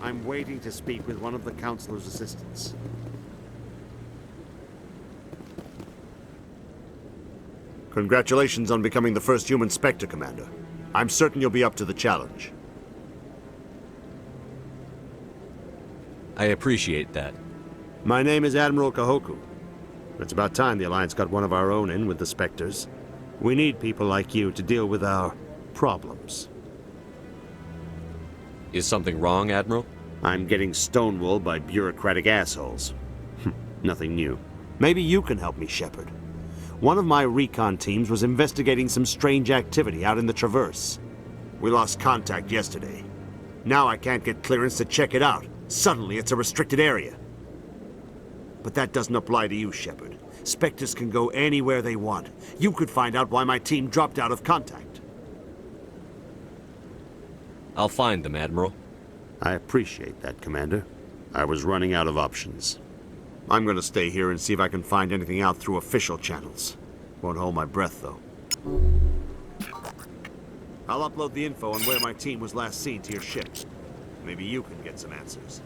I'm waiting to speak with one of the Councilor's assistants. Congratulations on becoming the first human Spectre, Commander. I'm certain you'll be up to the challenge. I appreciate that. My name is Admiral Kahoku. It's about time the Alliance got one of our own in with the Spectres. We need people like you to deal with our problems. Is something wrong, Admiral? I'm getting stonewalled by bureaucratic assholes. Nothing new. Maybe you can help me, Shepard. One of my recon teams was investigating some strange activity out in the Traverse. We lost contact yesterday. Now I can't get clearance to check it out. Suddenly it's a restricted area. But that doesn't apply to you, Shepard. Spectres can go anywhere they want. You could find out why my team dropped out of contact. I'll find them, Admiral. I appreciate that, Commander. I was running out of options. I'm gonna stay here and see if I can find anything out through official channels. Won't hold my breath, though. I'll upload the info on where my team was last seen to your ship. Maybe you can get some answers.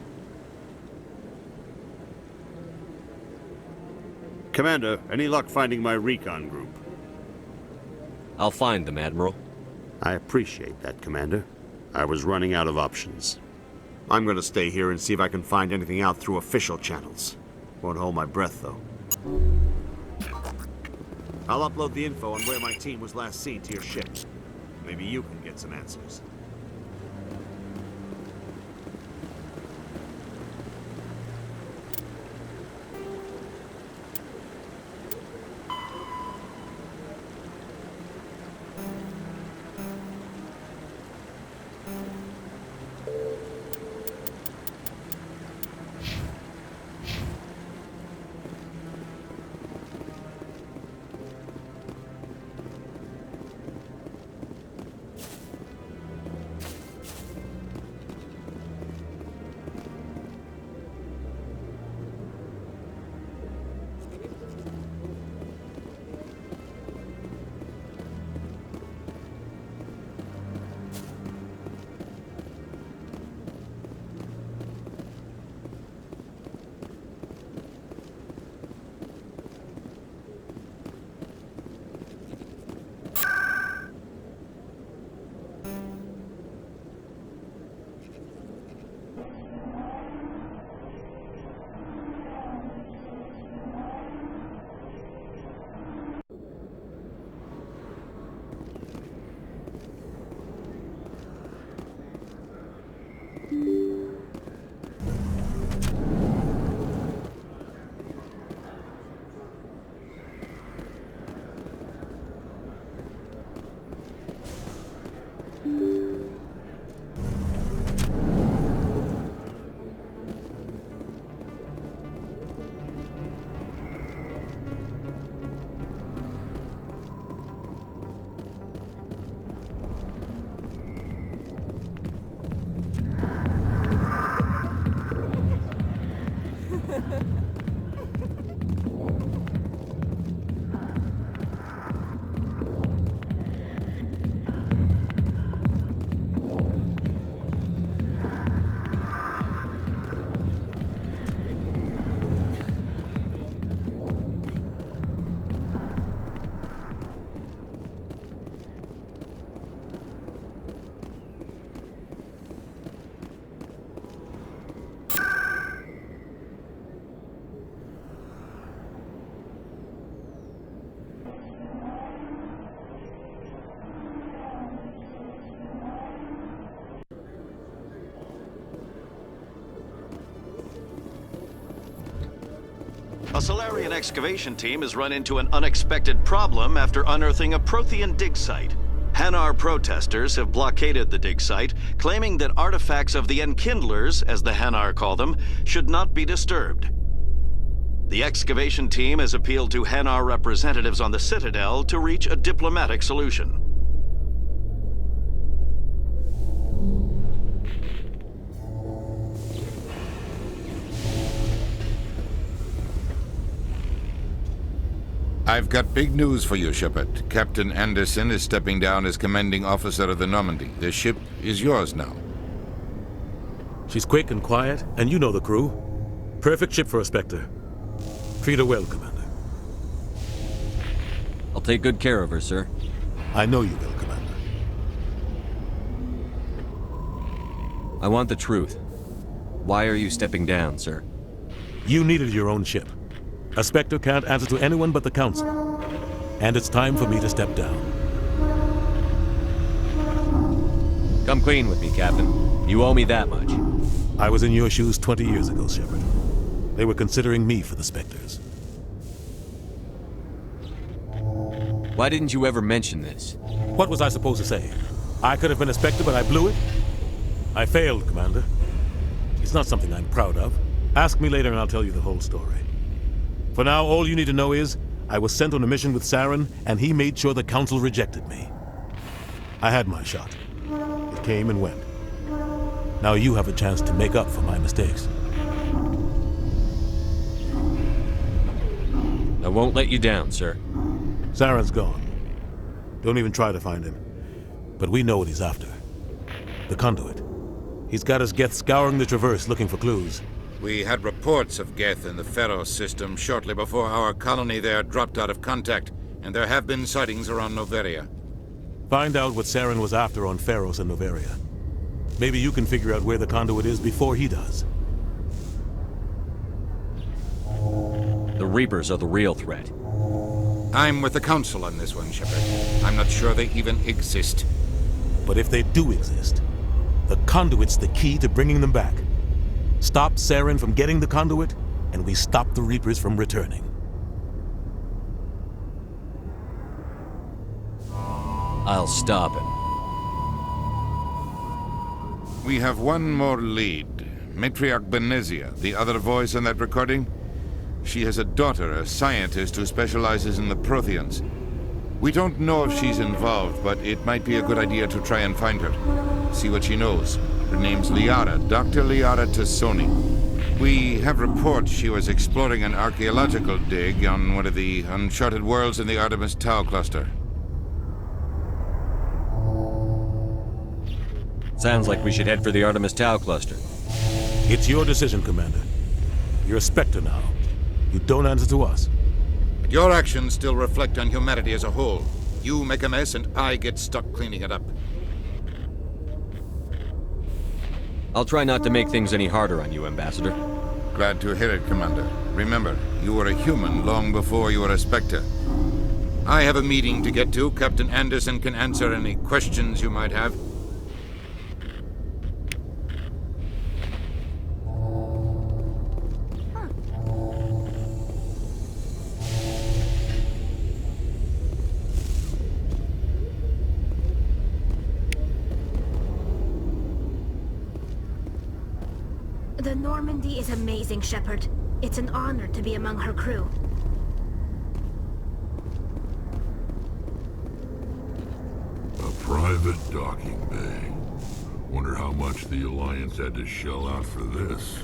Commander, any luck finding my recon group? I'll find them, Admiral. I appreciate that, Commander. I was running out of options. I'm gonna stay here and see if I can find anything out through official channels. Won't hold my breath, though. I'll upload the info on where my team was last seen to your ship. Maybe you can get some answers. Solarian excavation team has run into an unexpected problem after unearthing a Prothean dig site. Hanar protesters have blockaded the dig site, claiming that artifacts of the Enkindlers, as the Hanar call them, should not be disturbed. The excavation team has appealed to Hanar representatives on the Citadel to reach a diplomatic solution. I've got big news for you, Shepard. Captain Anderson is stepping down as commanding officer of the Normandy. The ship is yours now. She's quick and quiet, and you know the crew. Perfect ship for a Spectre. Treat her well, Commander. I'll take good care of her, sir. I know you will, Commander. I want the truth. Why are you stepping down, sir? You needed your own ship. A Spectre can't answer to anyone but the Council. And it's time for me to step down. Come clean with me, Captain. You owe me that much. I was in your shoes 20 years ago, Shepard. They were considering me for the Spectres. Why didn't you ever mention this? What was I supposed to say? I could have been a Spectre, but I blew it? I failed, Commander. It's not something I'm proud of. Ask me later and I'll tell you the whole story. For now, all you need to know is, I was sent on a mission with Saren, and he made sure the Council rejected me. I had my shot. It came and went. Now you have a chance to make up for my mistakes. I won't let you down, sir. Saren's gone. Don't even try to find him. But we know what he's after. The conduit. He's got us Geth scouring the Traverse looking for clues. We had reports of Geth in the Pharos system shortly before our colony there dropped out of contact, and there have been sightings around Noveria. Find out what Saren was after on Pharos and Noveria. Maybe you can figure out where the conduit is before he does. The Reapers are the real threat. I'm with the Council on this one, Shepard. I'm not sure they even exist. But if they do exist, the conduit's the key to bringing them back. Stop Saren from getting the conduit, and we stop the Reapers from returning. I'll stop him. We have one more lead. Matriarch Benezia, the other voice on that recording. She has a daughter, a scientist who specializes in the Protheans. We don't know if she's involved, but it might be a good idea to try and find her. See what she knows. Her name's Liara, Dr. Liara Tassoni. We have reports she was exploring an archaeological dig on one of the uncharted worlds in the Artemis Tau cluster. Sounds like we should head for the Artemis Tau cluster. It's your decision, Commander. You're a Spectre now. You don't answer to us. But your actions still reflect on humanity as a whole. You make a mess and I get stuck cleaning it up. I'll try not to make things any harder on you, Ambassador. Glad to hear it, Commander. Remember, you were a human long before you were a Spectre. I have a meeting to get to. Captain Anderson can answer any questions you might have. The Normandy is amazing, Shepard. It's an honor to be among her crew. A private docking bay. Wonder how much the Alliance had to shell out for this.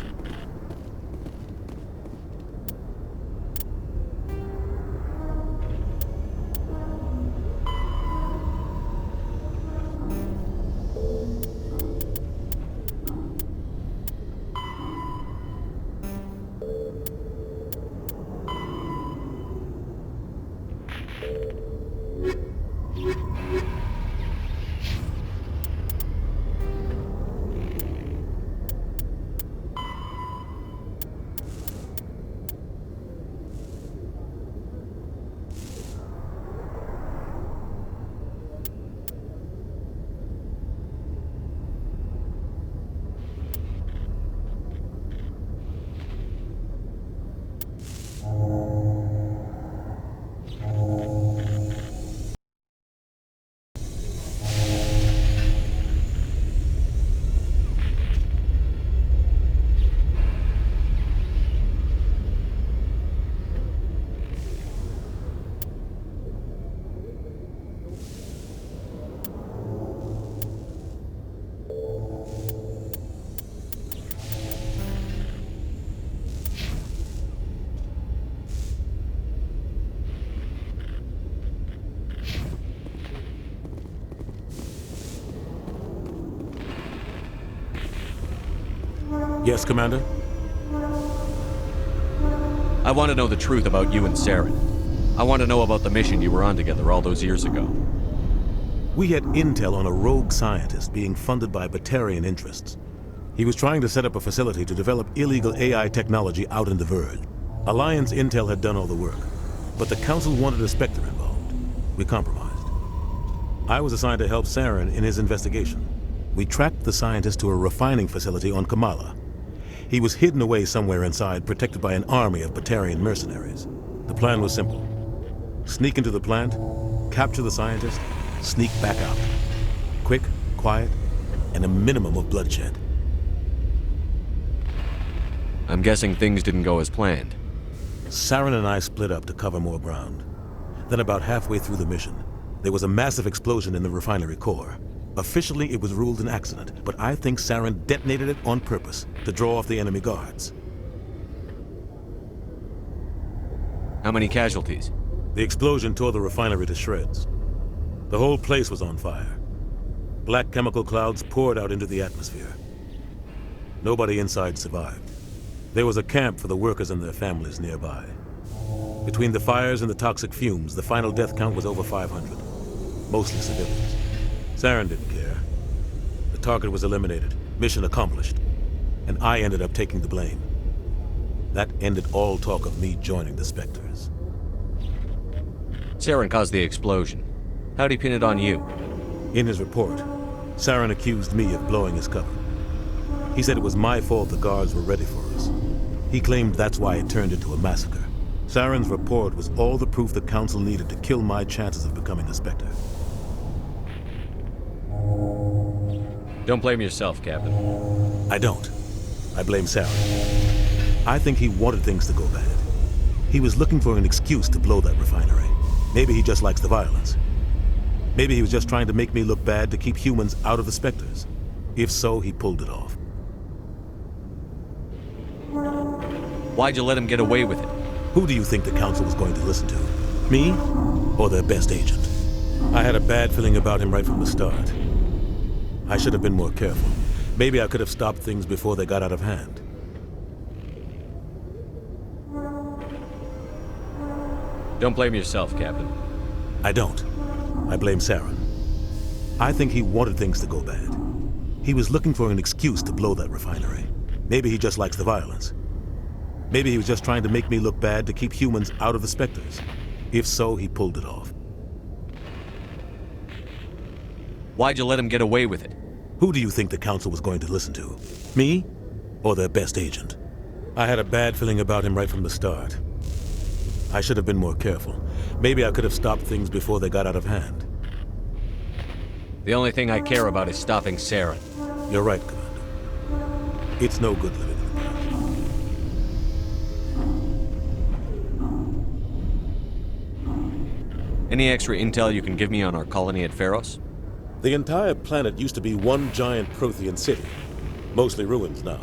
Yes, Commander? I want to know the truth about you and Saren. I want to know about the mission you were on together all those years ago. We had intel on a rogue scientist being funded by Batarian interests. He was trying to set up a facility to develop illegal AI technology out in the Verge. Alliance intel had done all the work, but the Council wanted a Spectre involved. We compromised. I was assigned to help Saren in his investigation. We tracked the scientist to a refining facility on Kamala. He was hidden away somewhere inside, protected by an army of Batarian mercenaries. The plan was simple. Sneak into the plant, capture the scientist, sneak back out. Quick, quiet, and a minimum of bloodshed. I'm guessing things didn't go as planned. Saren and I split up to cover more ground. Then about halfway through the mission, there was a massive explosion in the refinery core. Officially, it was ruled an accident, but I think Saren detonated it on purpose to draw off the enemy guards. How many casualties? The explosion tore the refinery to shreds. The whole place was on fire. Black chemical clouds poured out into the atmosphere. Nobody inside survived. There was a camp for the workers and their families nearby. Between the fires and the toxic fumes, the final death count was over 500. Mostly civilians. Saren didn't care. The target was eliminated, mission accomplished, and I ended up taking the blame. That ended all talk of me joining the Spectres. Saren caused the explosion. How'd he pin it on you? In his report, Saren accused me of blowing his cover. He said it was my fault the guards were ready for us. He claimed that's why it turned into a massacre. Saren's report was all the proof the Council needed to kill my chances of becoming a Spectre. Don't blame yourself, Captain. I don't. I blame Saren. I think he wanted things to go bad. He was looking for an excuse to blow that refinery. Maybe he just likes the violence. Maybe he was just trying to make me look bad to keep humans out of the Spectres. If so, he pulled it off. Why'd you let him get away with it? Who do you think the Council was going to listen to? Me? Or their best agent? I had a bad feeling about him right from the start. I should have been more careful. Maybe I could have stopped things before they got out of hand. Don't blame yourself, Captain. I don't. I blame Saren. I think he wanted things to go bad. He was looking for an excuse to blow that refinery. Maybe he just likes the violence. Maybe he was just trying to make me look bad to keep humans out of the Spectres. If so, he pulled it off. Why'd you let him get away with it? Who do you think the Council was going to listen to? Me? Or their best agent? I had a bad feeling about him right from the start. I should have been more careful. Maybe I could have stopped things before they got out of hand. The only thing I care about is stopping Saren. You're right, Commander. It's no good living in the past. Any extra intel you can give me on our colony at Pharos? The entire planet used to be one giant Prothean city. Mostly ruins now.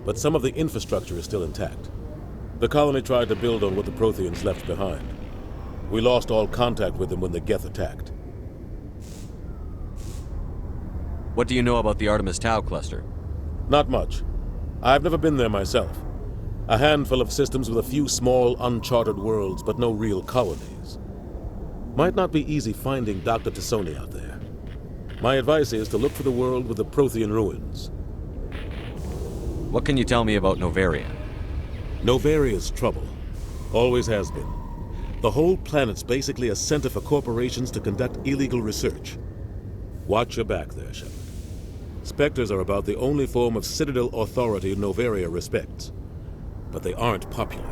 But some of the infrastructure is still intact. The colony tried to build on what the Protheans left behind. We lost all contact with them when the Geth attacked. What do you know about the Artemis Tau cluster? Not much. I've never been there myself. A handful of systems with a few small, uncharted worlds, but no real colonies. Might not be easy finding Dr. Tassoni out there. My advice is to look for the world with the Prothean ruins. What can you tell me about Novaria? Novaria's trouble. Always has been. The whole planet's basically a center for corporations to conduct illegal research. Watch your back there, Shepard. Spectres are about the only form of Citadel authority Novaria respects. But they aren't popular.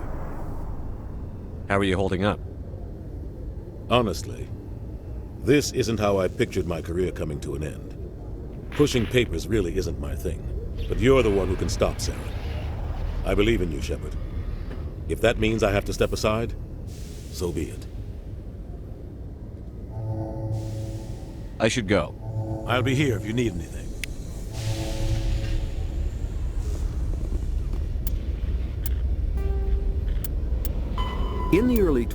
How are you holding up? Honestly, this isn't how I pictured my career coming to an end. Pushing papers really isn't my thing. But you're the one who can stop Saren. I believe in you, Shepard. If that means I have to step aside, so be it. I should go. I'll be here if you need anything. In the early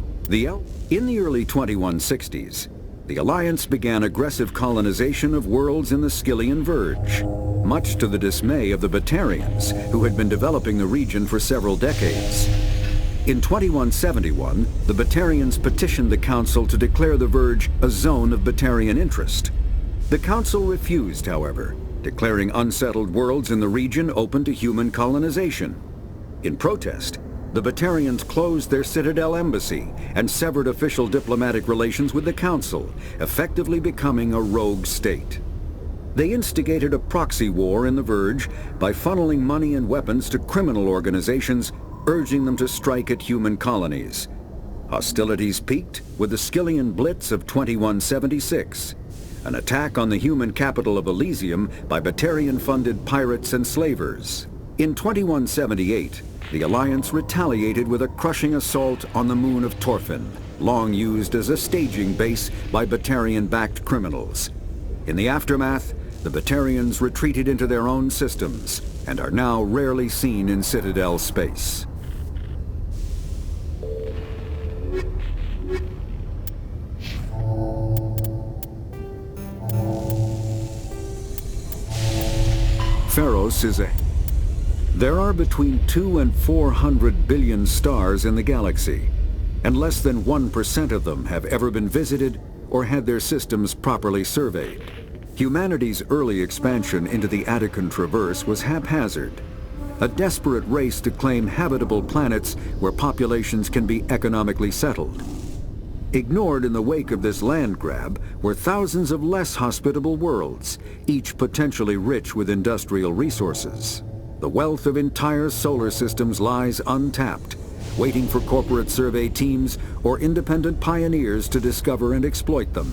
2160s, the Alliance began aggressive colonization of worlds in the Skyllian Verge, much to the dismay of the Batarians, who had been developing the region for several decades. In 2171, the Batarians petitioned the Council to declare the Verge a zone of Batarian interest. The Council refused, however, declaring unsettled worlds in the region open to human colonization. In protest, the Batarians closed their Citadel embassy and severed official diplomatic relations with the Council, effectively becoming a rogue state. They instigated a proxy war in the Verge by funneling money and weapons to criminal organizations, urging them to strike at human colonies. Hostilities peaked with the Skyllian Blitz of 2176, an attack on the human capital of Elysium by Batarian-funded pirates and slavers. In 2178, the Alliance retaliated with a crushing assault on the moon of Torfin, long used as a staging base by Batarian-backed criminals. In the aftermath, the Batarians retreated into their own systems and are now rarely seen in Citadel space. Pharos is a... There are between 200 and 400 billion stars in the galaxy, and less than 1% of them have ever been visited or had their systems properly surveyed. Humanity's early expansion into the Attican Traverse was haphazard, a desperate race to claim habitable planets where populations can be economically settled. Ignored in the wake of this land grab were thousands of less hospitable worlds, each potentially rich with industrial resources. The wealth of entire solar systems lies untapped, waiting for corporate survey teams or independent pioneers to discover and exploit them.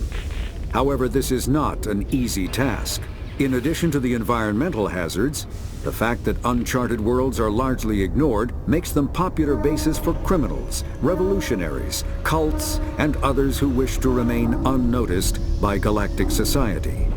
However, this is not an easy task. In addition to the environmental hazards, the fact that uncharted worlds are largely ignored makes them popular bases for criminals, revolutionaries, cults, and others who wish to remain unnoticed by galactic society.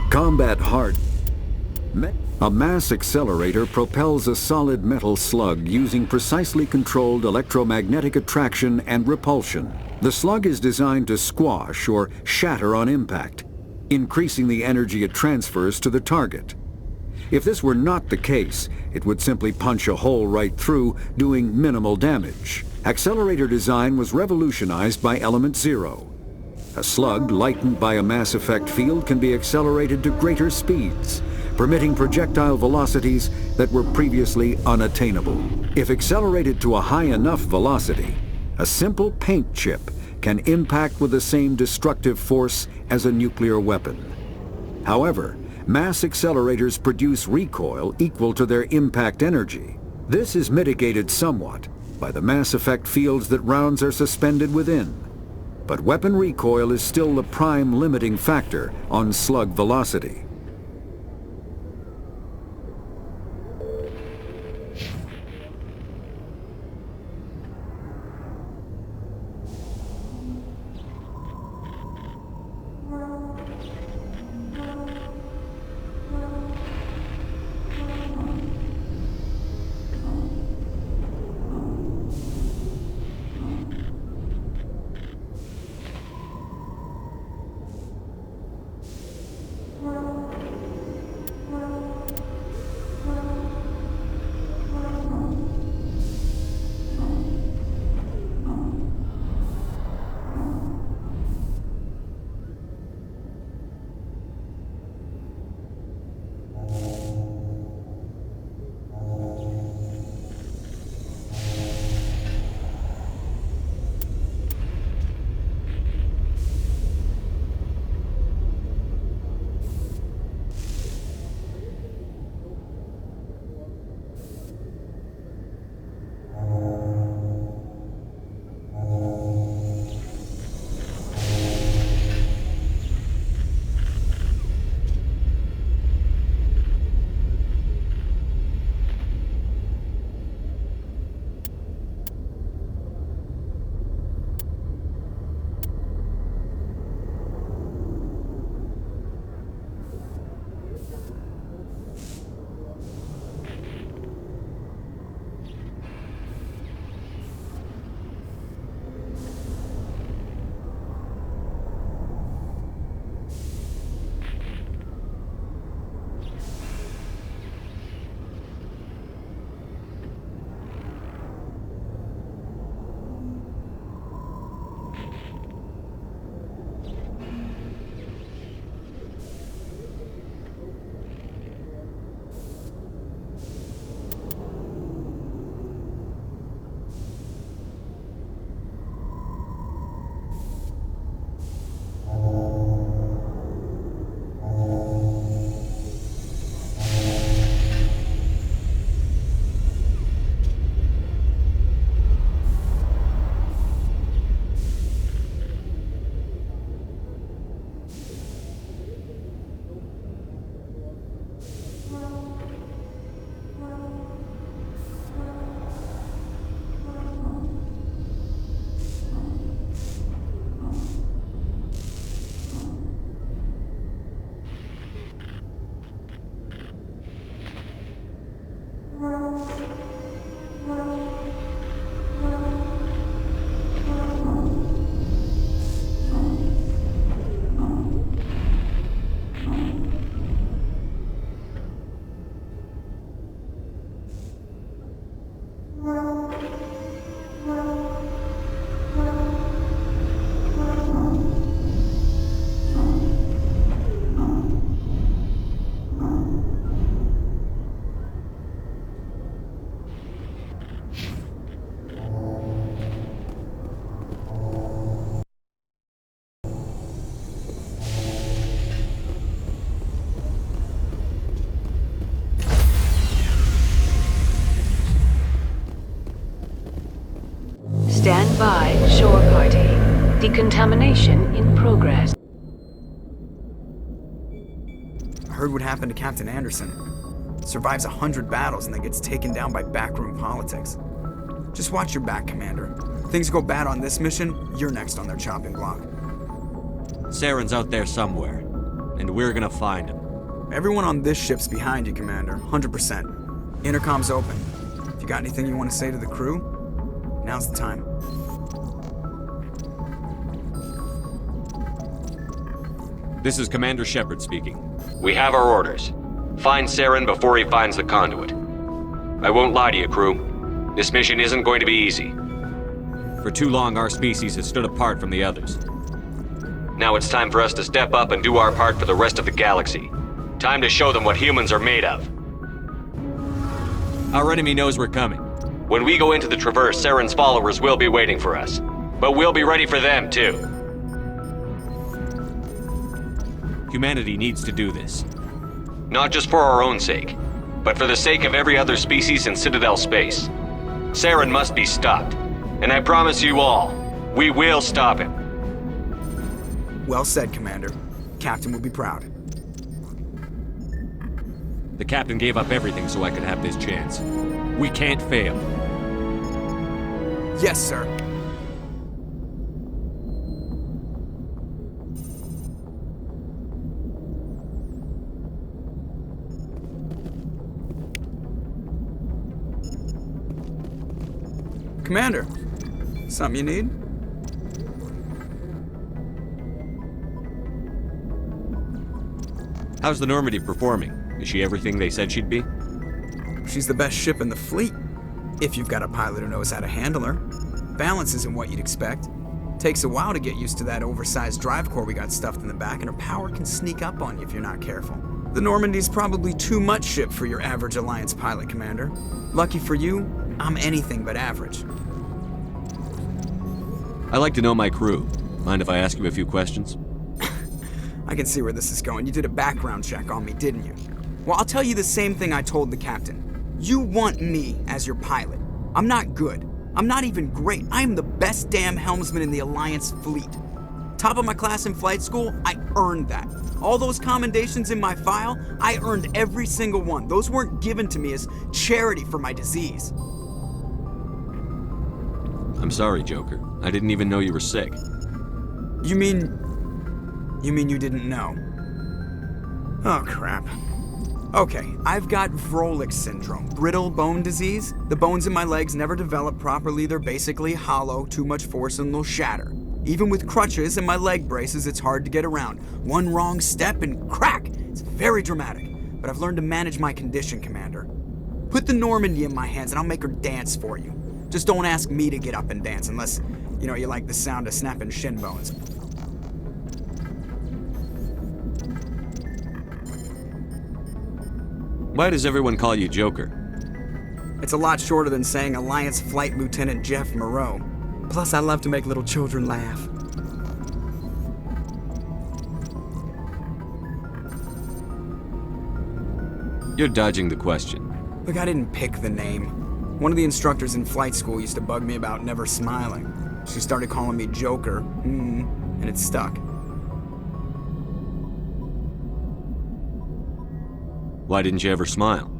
Combat hard. A mass accelerator propels a solid metal slug using precisely controlled electromagnetic attraction and repulsion. The slug is designed to squash or shatter on impact, increasing the energy it transfers to the target. If this were not the case, it would simply punch a hole right through, doing minimal damage. Accelerator design was revolutionized by Element Zero. A slug lightened by a mass effect field can be accelerated to greater speeds, permitting projectile velocities that were previously unattainable. If accelerated to a high enough velocity, a simple paint chip can impact with the same destructive force as a nuclear weapon. However, mass accelerators produce recoil equal to their impact energy. This is mitigated somewhat by the mass effect fields that rounds are suspended within. But weapon recoil is still the prime limiting factor on slug velocity. Revive shore party. Decontamination in progress. I heard what happened to Captain Anderson. Survives 100 battles and then gets taken down by backroom politics. Just watch your back, Commander. Things go bad on this mission, you're next on their chopping block. Saren's out there somewhere, and we're gonna find him. Everyone on this ship's behind you, Commander. 100%. Intercom's open. If you got anything you want to say to the crew, now's the time. This is Commander Shepard speaking. We have our orders. Find Saren before he finds the conduit. I won't lie to you, crew. This mission isn't going to be easy. For too long, our species has stood apart from the others. Now it's time for us to step up and do our part for the rest of the galaxy. Time to show them what humans are made of. Our enemy knows we're coming. When we go into the Traverse, Saren's followers will be waiting for us. But we'll be ready for them, too. Humanity needs to do this. Not just for our own sake, but for the sake of every other species in Citadel space. Saren must be stopped. And I promise you all, we will stop him. Well said, Commander. Captain will be proud. The captain gave up everything so I could have this chance. We can't fail. Yes, sir. Commander, something you need? How's the Normandy performing? Is she everything they said she'd be? She's the best ship in the fleet, if you've got a pilot who knows how to handle her. Balance isn't what you'd expect. Takes a while to get used to that oversized drive core we got stuffed in the back, and her power can sneak up on you if you're not careful. The Normandy's probably too much ship for your average Alliance pilot, Commander. Lucky for you, I'm anything but average. I like to know my crew. Mind if I ask you a few questions? I can see where this is going. You did a background check on me, didn't you? Well, I'll tell you the same thing I told the captain. You want me as your pilot. I'm not good. I'm not even great. I am the best damn helmsman in the Alliance fleet. Top of my class in flight school, I earned that. All those commendations in my file, I earned every single one. Those weren't given to me as charity for my disease. I'm sorry, Joker. I didn't even know you were sick. You mean you didn't know? Oh, crap. Okay, I've got Vrolik syndrome, brittle bone disease. The bones in my legs never develop properly. They're basically hollow, too much force and they'll shatter. Even with crutches and my leg braces, it's hard to get around. One wrong step and crack! It's very dramatic, but I've learned to manage my condition, Commander. Put the Normandy in my hands and I'll make her dance for you. Just don't ask me to get up and dance unless, you like the sound of snapping shin bones. Why does everyone call you Joker? It's a lot shorter than saying Alliance Flight Lieutenant Jeff Moreau. Plus, I love to make little children laugh. You're dodging the question. Look, I didn't pick the name. One of the instructors in flight school used to bug me about never smiling. She started calling me Joker, and it stuck. Why didn't you ever smile?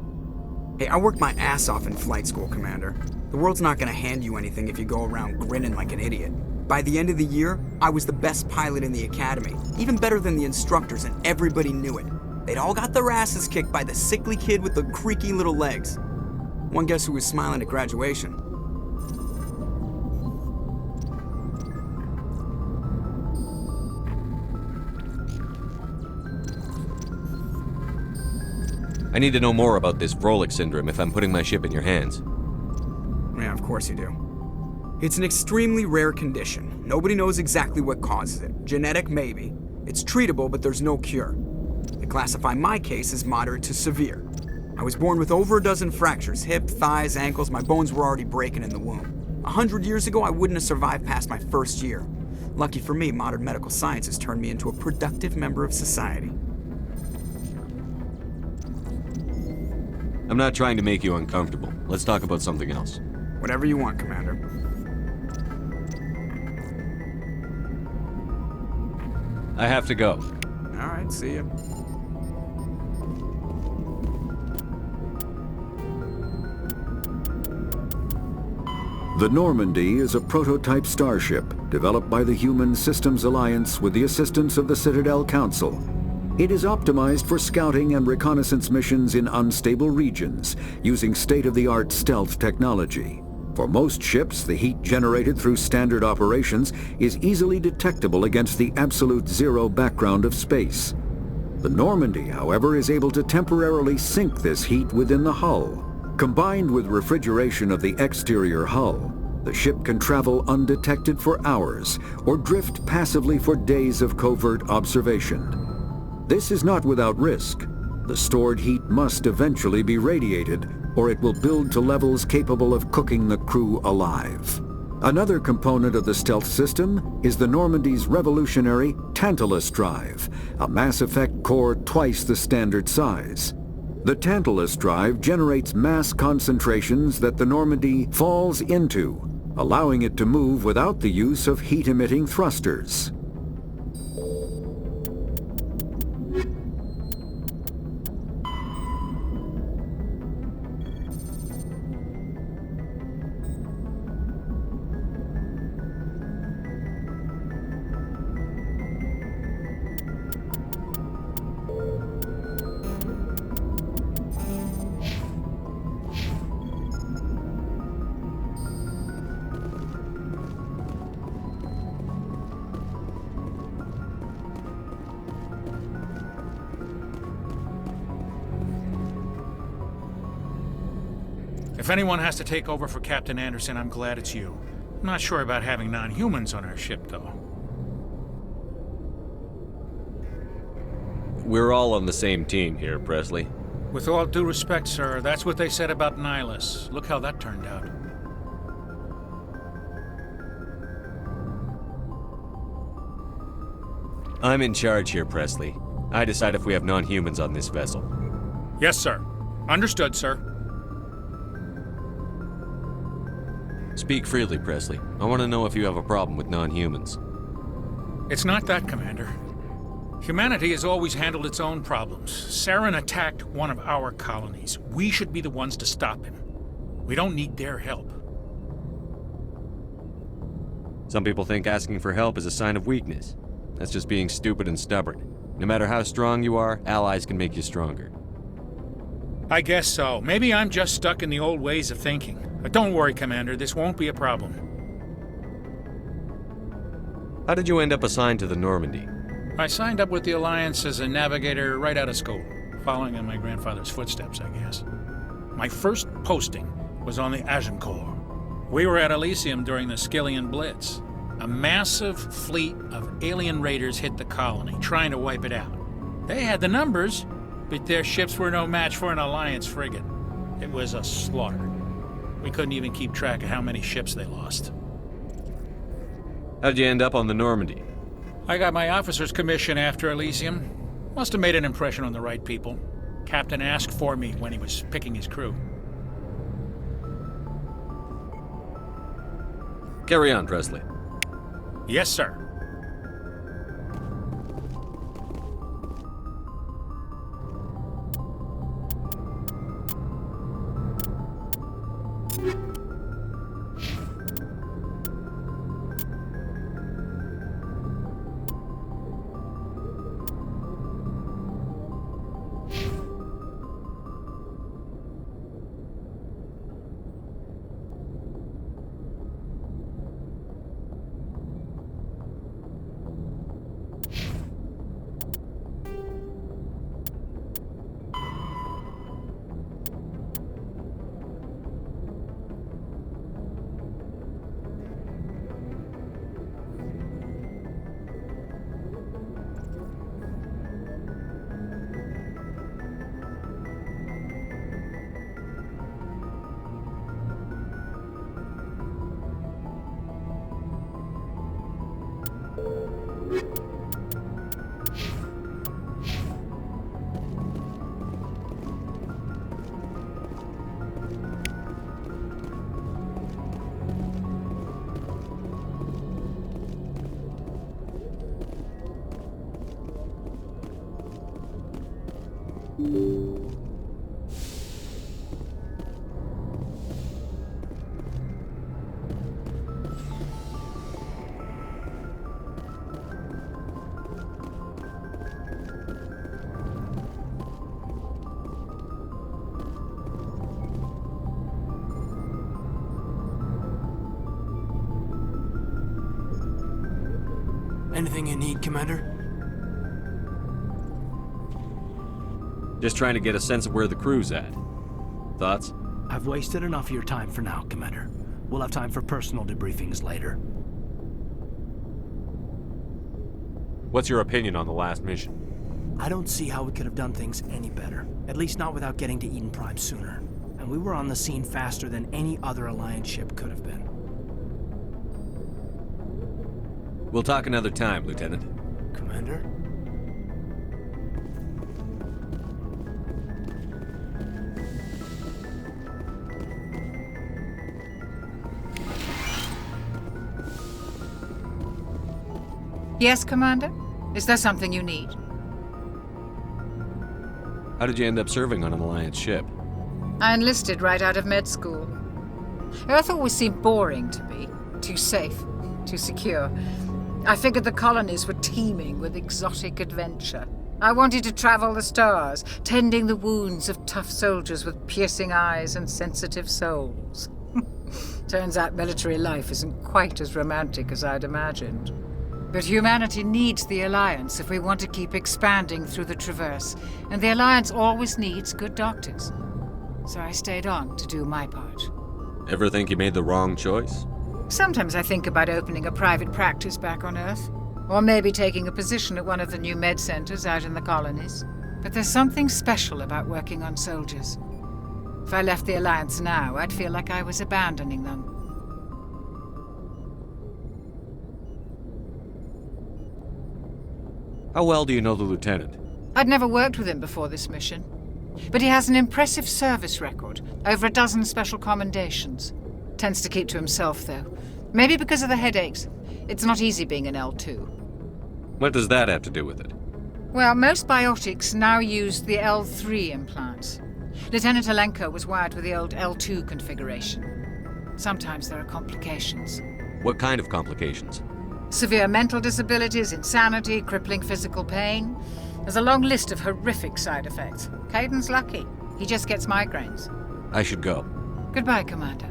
Hey, I worked my ass off in flight school, Commander. The world's not gonna hand you anything if you go around grinning like an idiot. By the end of the year, I was the best pilot in the academy, even better than the instructors, and everybody knew it. They'd all got their asses kicked by the sickly kid with the creaky little legs. One guess who was smiling at graduation? I need to know more about this Vrolik syndrome if I'm putting my ship in your hands. Yeah, of course you do. It's an extremely rare condition. Nobody knows exactly what causes it. Genetic, maybe. It's treatable, but there's no cure. They classify my case as moderate to severe. I was born with over a dozen fractures, hip, thighs, ankles. My bones were already breaking in the womb. 100 years ago, I wouldn't have survived past my first year. Lucky for me, modern medical science has turned me into a productive member of society. I'm not trying to make you uncomfortable. Let's talk about something else. Whatever you want, Commander. I have to go. All right, see ya. The Normandy is a prototype starship developed by the Human Systems Alliance with the assistance of the Citadel Council. It is optimized for scouting and reconnaissance missions in unstable regions using state-of-the-art stealth technology. For most ships, the heat generated through standard operations is easily detectable against the absolute zero background of space. The Normandy, however, is able to temporarily sink this heat within the hull. Combined with refrigeration of the exterior hull, the ship can travel undetected for hours or drift passively for days of covert observation. This is not without risk. The stored heat must eventually be radiated, or it will build to levels capable of cooking the crew alive. Another component of the stealth system is the Normandy's revolutionary Tantalus drive, a Mass Effect core twice the standard size. The Tantalus drive generates mass concentrations that the Normandy falls into, allowing it to move without the use of heat-emitting thrusters. If anyone has to take over for Captain Anderson, I'm glad it's you. I'm not sure about having non-humans on our ship, though. We're all on the same team here, Presley. With all due respect, sir, that's what they said about Nihilus. Look how that turned out. I'm in charge here, Presley. I decide if we have non-humans on this vessel. Yes, sir. Understood, sir. Speak freely, Presley. I want to know if you have a problem with non-humans. It's not that, Commander. Humanity has always handled its own problems. Saren attacked one of our colonies. We should be the ones to stop him. We don't need their help. Some people think asking for help is a sign of weakness. That's just being stupid and stubborn. No matter how strong you are, allies can make you stronger. I guess so. Maybe I'm just stuck in the old ways of thinking. But don't worry, Commander. This won't be a problem. How did you end up assigned to the Normandy? I signed up with the Alliance as a navigator right out of school, following in my grandfather's footsteps, I guess. My first posting was on the Agincourt. We were at Elysium during the Skillian Blitz. A massive fleet of alien raiders hit the colony, trying to wipe it out. They had the numbers, but their ships were no match for an Alliance frigate. It was a slaughter. We couldn't even keep track of how many ships they lost. How'd you end up on the Normandy? I got my officer's commission after Elysium. Must have made an impression on the right people. Captain asked for me when he was picking his crew. Carry on, Presley. Yes, sir. Anything you need, Commander? Just trying to get a sense of where the crew's at. Thoughts? I've wasted enough of your time for now, Commander. We'll have time for personal debriefings later. What's your opinion on the last mission? I don't see how we could have done things any better. At least not without getting to Eden Prime sooner. And we were on the scene faster than any other Alliance ship could have been. We'll talk another time, Lieutenant. Commander? Yes, Commander? Is there something you need? How did you end up serving on an Alliance ship? I enlisted right out of med school. Earth always seemed boring to me. Too safe, too secure. I figured the colonies were teeming with exotic adventure. I wanted to travel the stars, tending the wounds of tough soldiers with piercing eyes and sensitive souls. Turns out military life isn't quite as romantic as I'd imagined. But humanity needs the Alliance if we want to keep expanding through the Traverse, and the Alliance always needs good doctors. So I stayed on to do my part. Ever think you made the wrong choice? Sometimes I think about opening a private practice back on Earth, or maybe taking a position at one of the new med centers out in the colonies. But there's something special about working on soldiers. If I left the Alliance now, I'd feel like I was abandoning them. How well do you know the Lieutenant? I'd never worked with him before this mission, but he has an impressive service record, over a dozen special commendations. Tends to keep to himself, though. Maybe because of the headaches. It's not easy being an L2. What does that have to do with it? Well, most biotics now use the L3 implants. Lieutenant Alenko was wired with the old L2 configuration. Sometimes there are complications. What kind of complications? Severe mental disabilities, insanity, crippling physical pain. There's a long list of horrific side effects. Caden's lucky. He just gets migraines. I should go. Goodbye, Commander.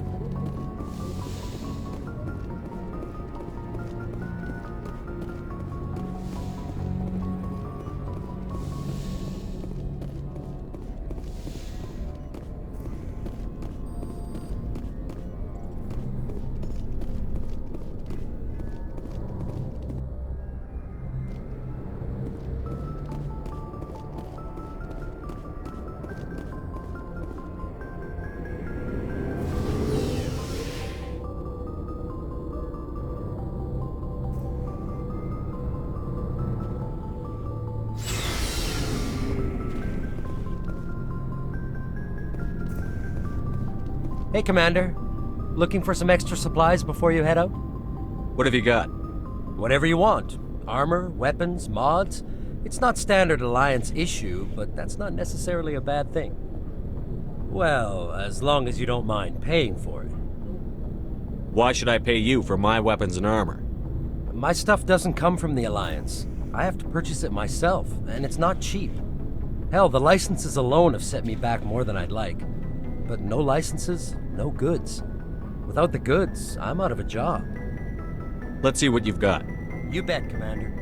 Hey, Commander. Looking for some extra supplies before you head out? What have you got? Whatever you want. Armor, weapons, mods. It's not standard Alliance issue, but that's not necessarily a bad thing. Well, as long as you don't mind paying for it. Why should I pay you for my weapons and armor? My stuff doesn't come from the Alliance. I have to purchase it myself, and it's not cheap. Hell, the licenses alone have set me back more than I'd like. But no licenses, no goods. Without the goods, I'm out of a job. Let's see what you've got. You bet, Commander.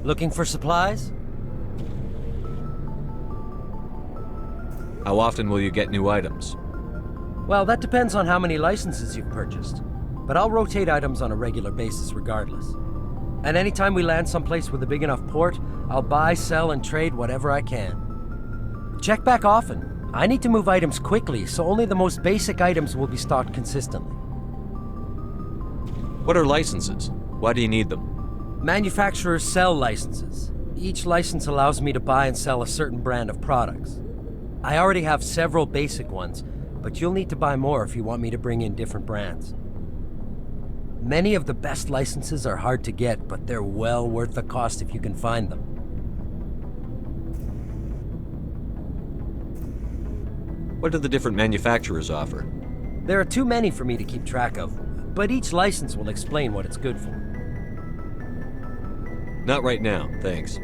Looking for supplies? How often will you get new items? Well, that depends on how many licenses you've purchased. But I'll rotate items on a regular basis regardless. And anytime we land someplace with a big enough port, I'll buy, sell, and trade whatever I can. Check back often. I need to move items quickly, so only the most basic items will be stocked consistently. What are licenses? Why do you need them? Manufacturers sell licenses. Each license allows me to buy and sell a certain brand of products. I already have several basic ones, but you'll need to buy more if you want me to bring in different brands. Many of the best licenses are hard to get, but they're well worth the cost if you can find them. What do the different manufacturers offer? There are too many for me to keep track of, but each license will explain what it's good for. Not right now, thanks.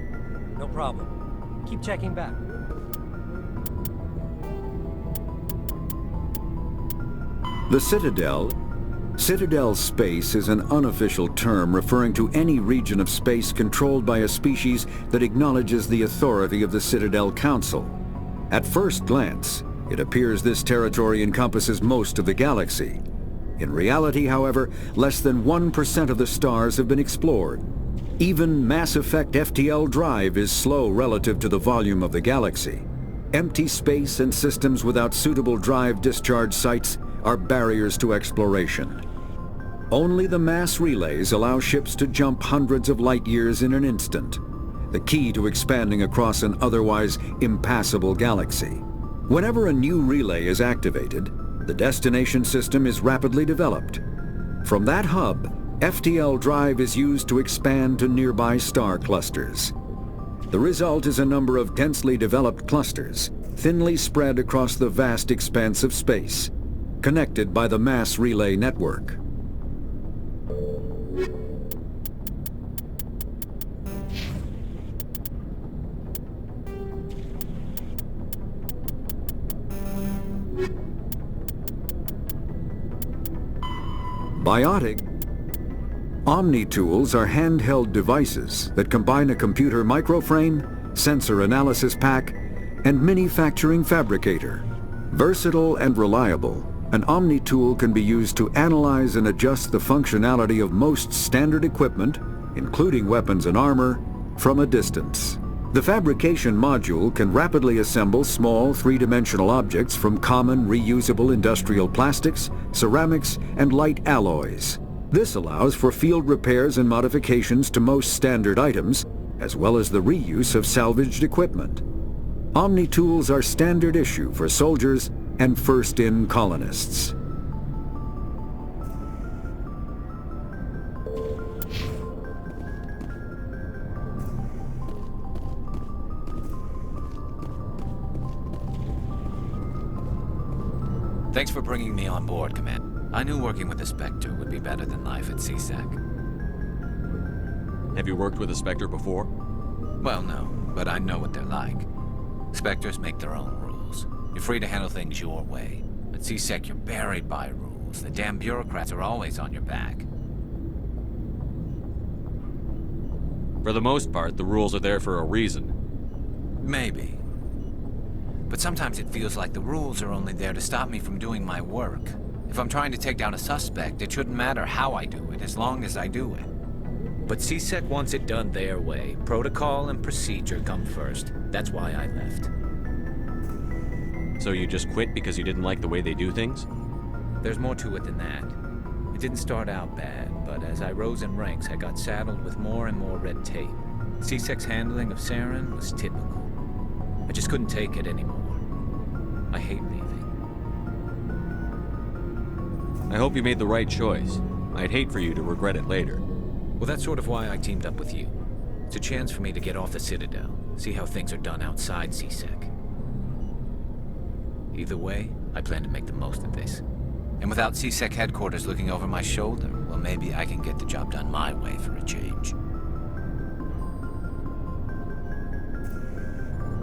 No problem. Keep checking back. The Citadel space is an unofficial term referring to any region of space controlled by a species that acknowledges the authority of the Citadel Council. At first glance, it appears this territory encompasses most of the galaxy. In reality, however, less than 1% of the stars have been explored. Even Mass Effect FTL drive is slow relative to the volume of the galaxy. Empty space and systems without suitable drive discharge sites are barriers to exploration. Only the mass relays allow ships to jump hundreds of light years in an instant, the key to expanding across an otherwise impassable galaxy. Whenever a new relay is activated, the destination system is rapidly developed. From that hub, FTL drive is used to expand to nearby star clusters. The result is a number of densely developed clusters, thinly spread across the vast expanse of space, connected by the mass relay network. Biotic Omni-tools are handheld devices that combine a computer microframe, sensor analysis pack, and manufacturing fabricator. Versatile and reliable, an Omni-tool can be used to analyze and adjust the functionality of most standard equipment, including weapons and armor, from a distance. The fabrication module can rapidly assemble small three-dimensional objects from common reusable industrial plastics, ceramics, and light alloys. This allows for field repairs and modifications to most standard items, as well as the reuse of salvaged equipment. Omni-tools are standard issue for soldiers and first-in colonists. Thanks for bringing me on board, Command. I knew working with the Spectre would be better than life at CSEC. Have you worked with a Spectre before? Well, no, but I know what they're like. Spectres make their own rules. You're free to handle things your way. At CSEC, you're buried by rules. The damn bureaucrats are always on your back. For the most part, the rules are there for a reason. Maybe. But sometimes it feels like the rules are only there to stop me from doing my work. If I'm trying to take down a suspect, it shouldn't matter how I do it, as long as I do it. But CSEC wants it done their way. Protocol and procedure come first. That's why I left. So you just quit because you didn't like the way they do things? There's more to it than that. It didn't start out bad, but as I rose in ranks, I got saddled with more and more red tape. CSEC's handling of Saren was typical. I just couldn't take it anymore. I hate leaving. I hope you made the right choice. I'd hate for you to regret it later. Well, that's sort of why I teamed up with you. It's a chance for me to get off the Citadel, see how things are done outside CSEC. Either way, I plan to make the most of this. And without CSEC headquarters looking over my shoulder, well, maybe I can get the job done my way for a change.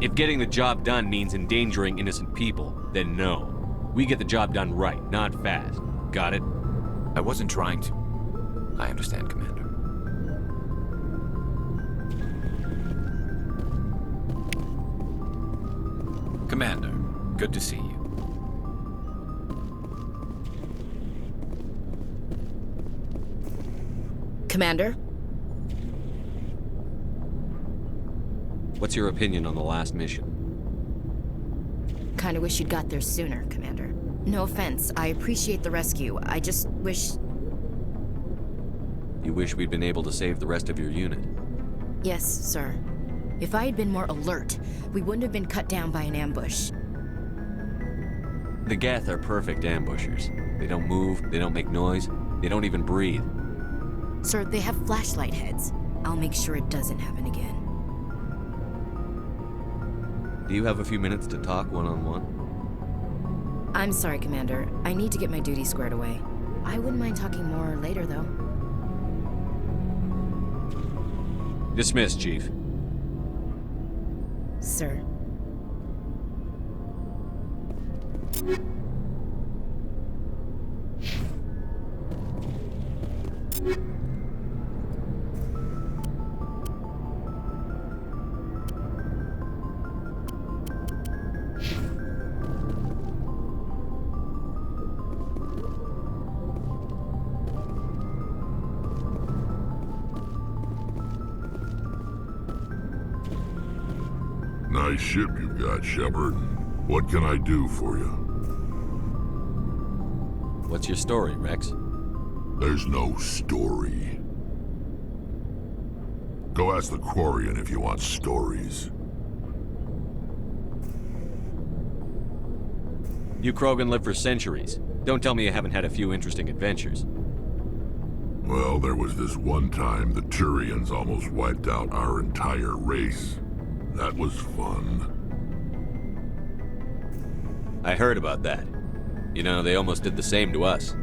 If getting the job done means endangering innocent people, then no. We get the job done right, not fast. Got it? I wasn't trying to. I understand, Commander. Commander, good to see you. Commander? What's your opinion on the last mission? Kinda wish you'd got there sooner, Commander. No offense, I appreciate the rescue. I just wish... You wish we'd been able to save the rest of your unit? Yes, sir. If I had been more alert, we wouldn't have been cut down by an ambush. The Geth are perfect ambushers. They don't move, they don't make noise, they don't even breathe. Sir, they have flashlight heads. I'll make sure it doesn't happen again. Do you have a few minutes to talk one-on-one? I'm sorry, Commander. I need to get my duty squared away. I wouldn't mind talking more later, though. Dismissed, Chief. Sir. Nice ship you've got, Shepard. What can I do for you? What's your story, Rex? There's no story. Go ask the Quarian if you want stories. You Krogan live for centuries. Don't tell me you haven't had a few interesting adventures. Well, there was this one time the Turians almost wiped out our entire race. That was fun. I heard about that. You know, they almost did the same to us.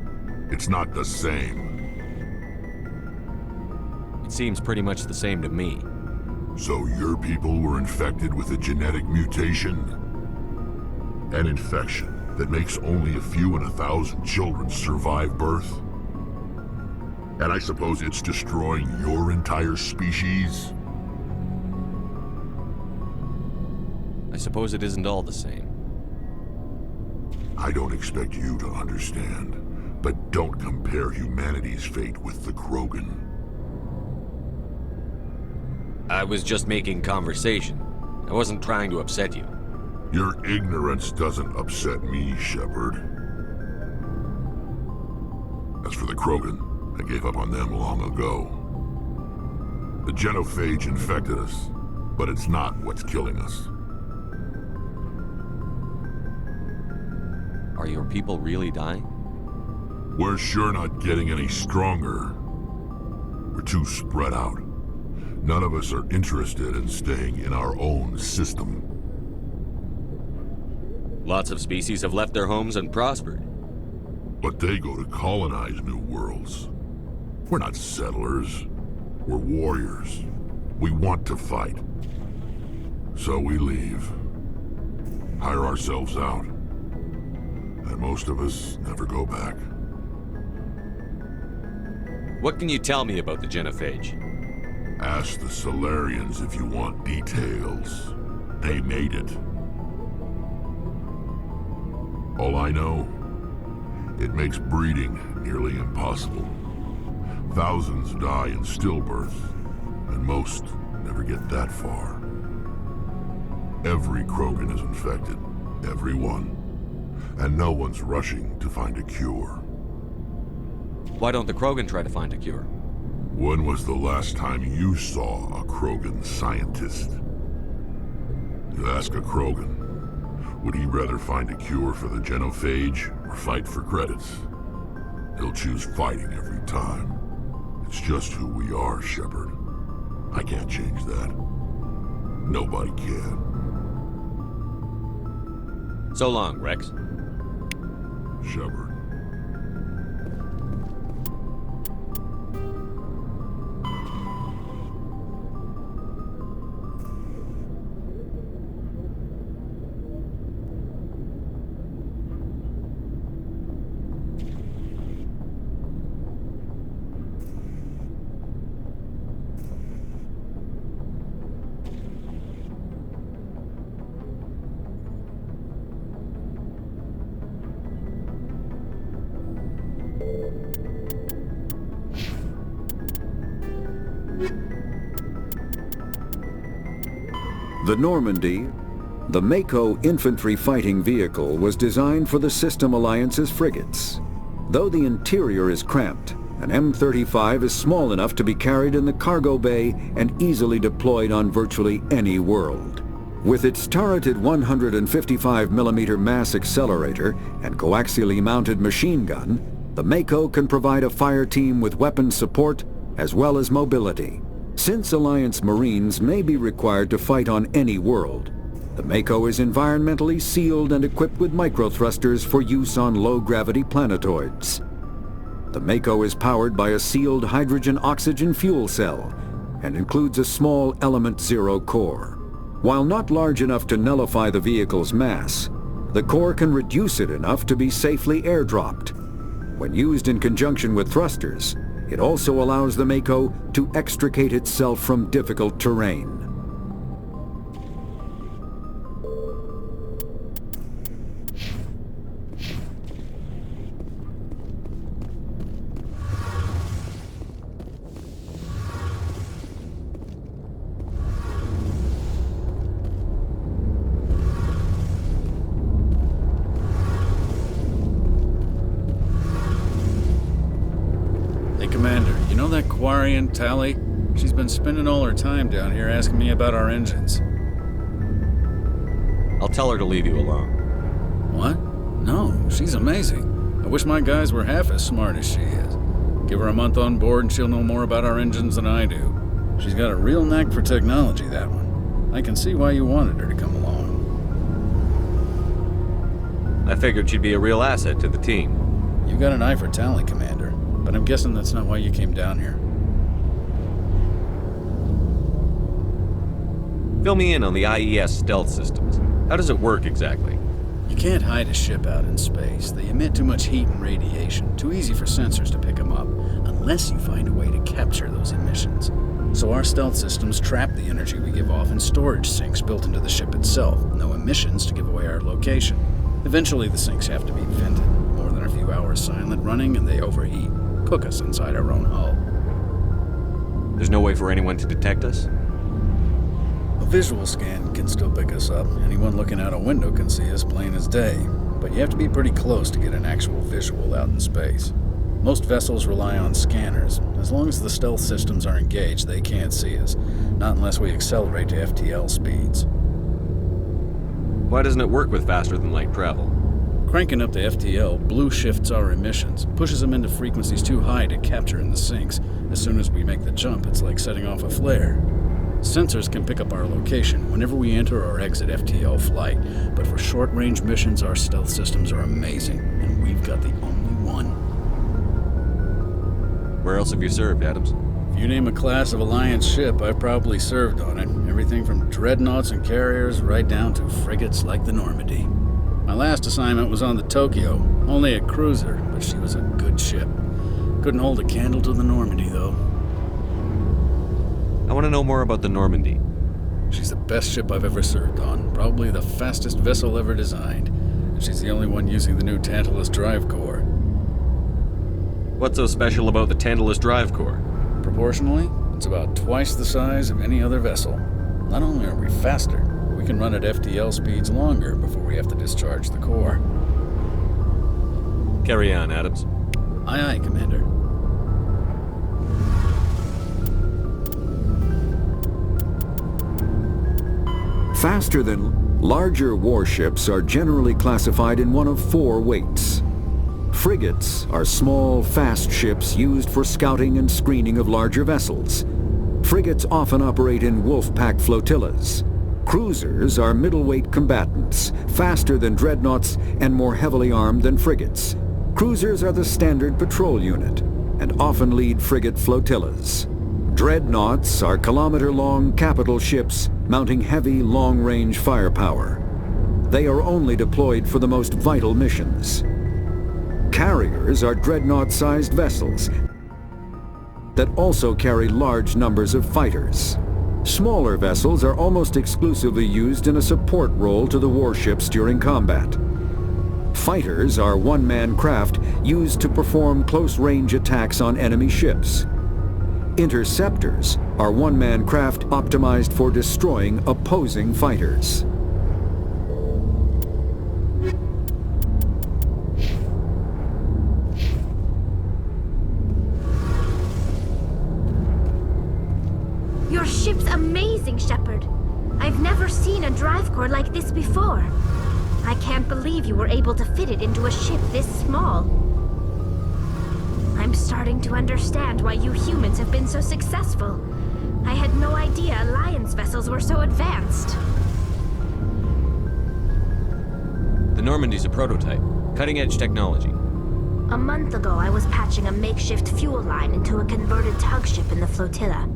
It's not the same. It seems pretty much the same to me. So your people were infected with a genetic mutation? An infection that makes only a few in 1,000 children survive birth? And I suppose it's destroying your entire species? I suppose it isn't all the same. I don't expect you to understand, but don't compare humanity's fate with the Krogan. I was just making conversation. I wasn't trying to upset you. Your ignorance doesn't upset me, Shepard. As for the Krogan, I gave up on them long ago. The genophage infected us, but it's not what's killing us. Are your people really dying? We're sure not getting any stronger. We're too spread out. None of us are interested in staying in our own system. Lots of species have left their homes and prospered. But they go to colonize new worlds. We're not settlers. We're warriors. We want to fight. So we leave. Hire ourselves out. And most of us never go back. What can you tell me about the genophage? Ask the Solarians if you want details. They made it. All I know, it makes breeding nearly impossible. Thousands die in stillbirth, and most never get that far. Every Krogan is infected. Every one. And no one's rushing to find a cure. Why don't the Krogan try to find a cure? When was the last time you saw a Krogan scientist? You ask a Krogan, would he rather find a cure for the genophage or fight for credits? He'll choose fighting every time. It's just who we are, Shepard. I can't change that. Nobody can. So long, Rex. Shepard. The Normandy, the Mako infantry fighting vehicle, was designed for the System Alliance's frigates. Though the interior is cramped, an M35 is small enough to be carried in the cargo bay and easily deployed on virtually any world. With its turreted 155mm mass accelerator and coaxially mounted machine gun, the Mako can provide a fire team with weapon support as well as mobility. Since Alliance Marines may be required to fight on any world, the Mako is environmentally sealed and equipped with microthrusters for use on low-gravity planetoids. The Mako is powered by a sealed hydrogen-oxygen fuel cell and includes a small Element Zero core. While not large enough to nullify the vehicle's mass, the core can reduce it enough to be safely airdropped. When used in conjunction with thrusters, it also allows the Mako to extricate itself from difficult terrain. Commander, you know that Quarian, Tally? She's been spending all her time down here asking me about our engines. I'll tell her to leave you alone. What? No, she's amazing. I wish my guys were half as smart as she is. Give her a month on board and she'll know more about our engines than I do. She's got a real knack for technology, that one. I can see why you wanted her to come along. I figured she'd be a real asset to the team. You got an eye for Tally, Commander. But I'm guessing that's not why you came down here. Fill me in on the IES stealth systems. How does it work exactly? You can't hide a ship out in space. They emit too much heat and radiation. Too easy for sensors to pick them up, unless you find a way to capture those emissions. So our stealth systems trap the energy we give off in storage sinks built into the ship itself. No emissions to give away our location. Eventually the sinks have to be vented. More than a few hours silent running and they overheat. Cook us inside our own hull. There's no way for anyone to detect us? A visual scan can still pick us up. Anyone looking out a window can see us plain as day. But you have to be pretty close to get an actual visual out in space. Most vessels rely on scanners. As long as the stealth systems are engaged, they can't see us. Not unless we accelerate to FTL speeds. Why doesn't it work with faster-than-light travel? Cranking up the FTL blue shifts our emissions, pushes them into frequencies too high to capture in the sinks. As soon as we make the jump, it's like setting off a flare. Sensors can pick up our location whenever we enter or exit FTL flight, but for short-range missions, our stealth systems are amazing, and we've got the only one. Where else have you served, Adams? If you name a class of Alliance ship, I've probably served on it. Everything from dreadnoughts and carriers right down to frigates like the Normandy. My last assignment was on the Tokyo, only a cruiser, but she was a good ship. Couldn't hold a candle to the Normandy, though. I want to know more about the Normandy. She's the best ship I've ever served on, probably the fastest vessel ever designed. And she's the only one using the new Tantalus drive core. What's so special about the Tantalus drive core? Proportionally, it's about twice the size of any other vessel. Not only are we faster, we can run at FTL speeds longer before we have to discharge the core. Carry on, Adams. Aye, aye, Commander. Faster than larger warships are generally classified in one of four weights. Frigates are small, fast ships used for scouting and screening of larger vessels. Frigates often operate in wolf pack flotillas. Cruisers are middleweight combatants, faster than dreadnoughts and more heavily armed than frigates. Cruisers are the standard patrol unit and often lead frigate flotillas. Dreadnoughts are kilometer-long capital ships mounting heavy, long-range firepower. They are only deployed for the most vital missions. Carriers are dreadnought-sized vessels that also carry large numbers of fighters. Smaller vessels are almost exclusively used in a support role to the warships during combat. Fighters are one-man craft used to perform close-range attacks on enemy ships. Interceptors are one-man craft optimized for destroying opposing fighters. Your ship's amazing, Shepard. I've never seen a drive core like this before. I can't believe you were able to fit it into a ship this small. I'm starting to understand why you humans have been so successful. I had no idea Alliance vessels were so advanced. The Normandy's a prototype. Cutting-edge technology. A month ago, I was patching a makeshift fuel line into a converted tug ship in the flotilla.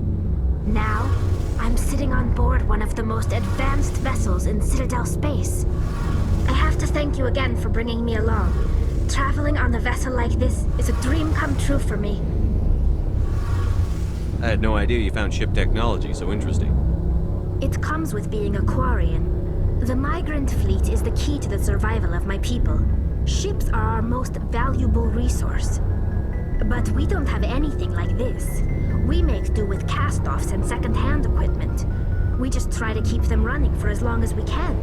Now, I'm sitting on board one of the most advanced vessels in Citadel space. I have to thank you again for bringing me along. Traveling on a vessel like this is a dream come true for me. I had no idea you found ship technology so interesting. It comes with being a Quarian. The migrant fleet is the key to the survival of my people. Ships are our most valuable resource. But we don't have anything like this. We make do with cast-offs and second-hand equipment. We just try to keep them running for as long as we can.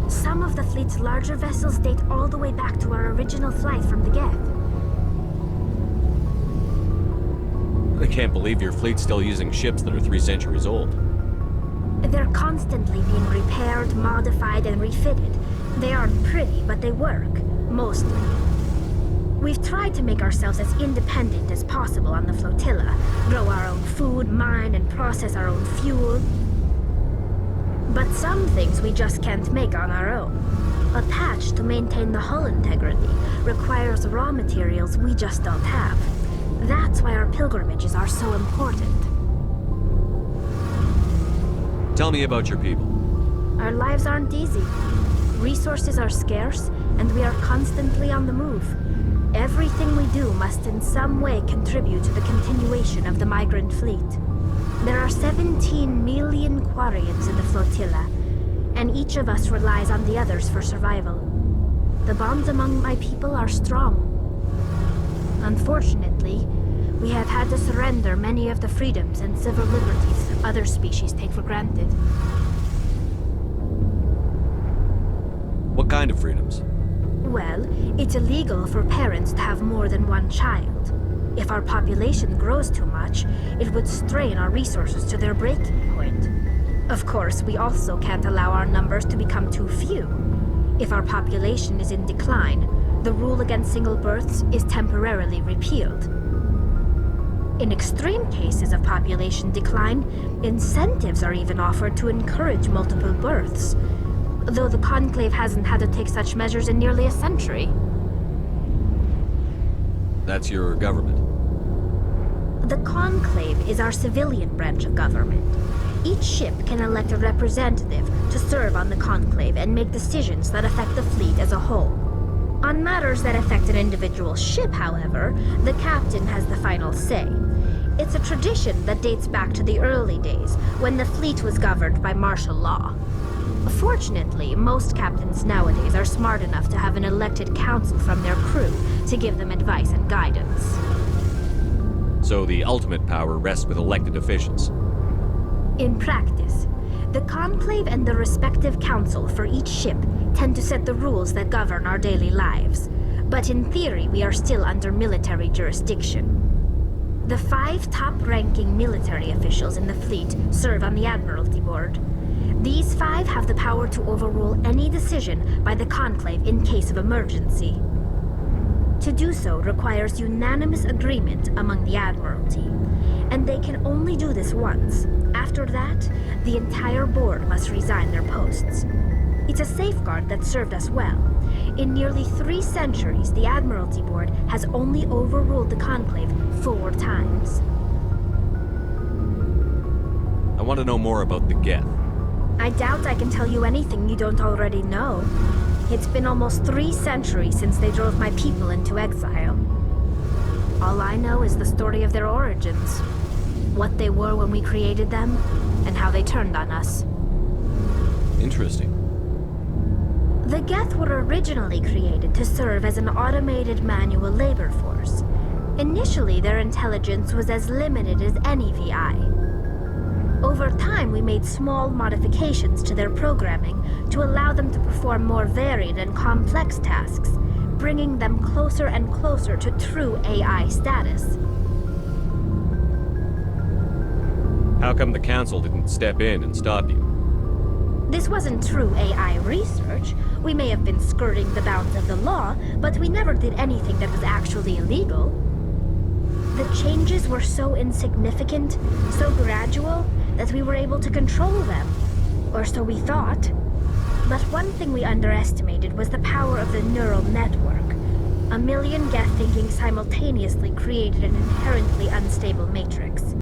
Some of the fleet's larger vessels date all the way back to our original flight from the Geth. I can't believe your fleet's still using ships that are 3 centuries old. They're constantly being repaired, modified, and refitted. They aren't pretty, but they work. Mostly. We've tried to make ourselves as independent as possible on the flotilla. Grow our own food, mine, and process our own fuel. But some things we just can't make on our own. A patch to maintain the hull integrity requires raw materials we just don't have. That's why our pilgrimages are so important. Tell me about your people. Our lives aren't easy. Resources are scarce, and we are constantly on the move. Everything we do must in some way contribute to the continuation of the migrant fleet. There are 17 million Quarians in the flotilla, and each of us relies on the others for survival. The bonds among my people are strong. Unfortunately, we have had to surrender many of the freedoms and civil liberties other species take for granted. What kind of freedoms? Well, it's illegal for parents to have more than one child. If our population grows too much, it would strain our resources to their breaking point. Of course, we also can't allow our numbers to become too few. If our population is in decline, the rule against single births is temporarily repealed. In extreme cases of population decline, incentives are even offered to encourage multiple births, though the Conclave hasn't had to take such measures in nearly a century. That's your government. The Conclave is our civilian branch of government. Each ship can elect a representative to serve on the Conclave and make decisions that affect the fleet as a whole. On matters that affect an individual ship, however, the captain has the final say. It's a tradition that dates back to the early days, when the fleet was governed by martial law. Fortunately, most captains nowadays are smart enough to have an elected council from their crew to give them advice and guidance. So the ultimate power rests with elected officials. In practice, the Conclave and the respective council for each ship tend to set the rules that govern our daily lives. But in theory, we are still under military jurisdiction. The 5 top-ranking military officials in the fleet serve on the Admiralty Board. These 5 have the power to overrule any decision by the Conclave in case of emergency. To do so requires unanimous agreement among the Admiralty, and they can only do this once. After that, the entire board must resign their posts. It's a safeguard that served us well. In nearly 3 centuries, the Admiralty Board has only overruled the Conclave 4 times. I want to know more about the Geth. I doubt I can tell you anything you don't already know. It's been almost 3 centuries since they drove my people into exile. All I know is the story of their origins. What they were when we created them, and how they turned on us. Interesting. The Geth were originally created to serve as an automated manual labor force. Initially, their intelligence was as limited as any VI. Over time, we made small modifications to their programming to allow them to perform more varied and complex tasks, bringing them closer and closer to true AI status. How come the Council didn't step in and stop you? This wasn't true AI research. We may have been skirting the bounds of the law, but we never did anything that was actually illegal. The changes were so insignificant, so gradual, that we were able to control them. Or so we thought. But one thing we underestimated was the power of the neural network. A million Geth thinking simultaneously created an inherently unstable matrix.